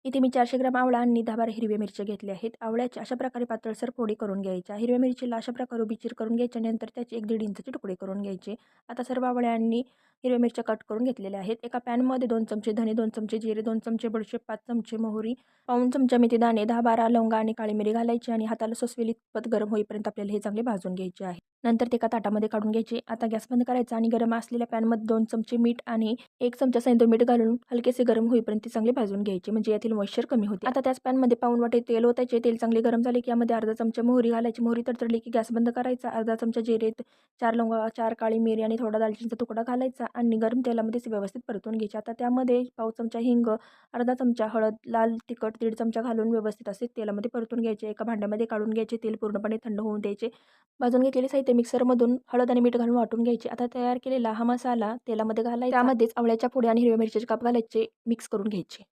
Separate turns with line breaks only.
इथे मी 400 ग्राम आवळा आणि 10-12 हिरव्या मिरच्या घेतल्या आहेत. आवळ्याच्या अशा प्रकारे पातळसर फोडी करून घ्यायच्या. हिरव्या मिरचीला अशा प्रकारे उभी चिर करून घ्यायच्या. नंतर त्याचे 1-1.5 इंचाचे तुकडे करून घ्यायचे. आता सर्व आवळ्या आणि हिरव्या मिरच्या कट करून घेतलेल्या आहेत. एका पॅनमध्ये 2 चमचे धने, 2 चमचे जिरे, 2 चमचे बडीशेप, 5 चमचे मोहरी, पाऊण चमचा मेथी दाणे, 10-12 लवंगा आणि काळी मिरी घालायची आणि हाताला सोसवेल इतपत गरम होईपर्यंत आपल्याला हे चांगले भाजून घ्यायचे आहे. नंतर ते एका ताटामध्ये काढून घ्यायचे. आता गॅस बंद करायचा आणि गरम असलेल्या पॅनमध्ये 2 चमचे मीठ आणि 1 चमचा सैंधव मीठ घालून हलकेसे गरम होईपर्यंत ते चांगले भाजून घ्यायचे, म्हणजे यातील मॉइश्चर कमी होते. आता त्याच पॅनमध्ये पाऊण वाटी तेल ओतायचे. तेल चांगले गरम झाले की यामध्ये अर्धा चमचा मोहरी घालायची. मोहरी तडतडली की गॅस बंद करायचा. अर्धा चमचा जिरे, 4 लवंगा, 4 काळी मिरी आणि थोडा दालचिनीचा तुकडा घालायचा आणि गरम तेलामध्ये व्यवस्थित परतून घ्यायचे. आता त्यामध्ये पाव चमचा हिंग, अर्धा चमचा हळद, लाल तिखट 1.5 चमचा घालून व्यवस्थित असे तेलामध्ये परतून घ्यायचे. एका भांड्यामध्ये काढून घ्यायचे. तेल पूर्णपणे थंड होऊन द्यायचे. भाजून घेतलेले साहित्य मिक्सरमधून हळद आणि मीठ घालून वाटून घ्यायचे. आता तयार केलेला हा मसाला तेलामध्ये घालायचा. त्यामध्येच आवळ्याच्या फोडी आणि हिरव्या मिरच्याचे काप घालायचे. मिक्स करून घ्यायचे.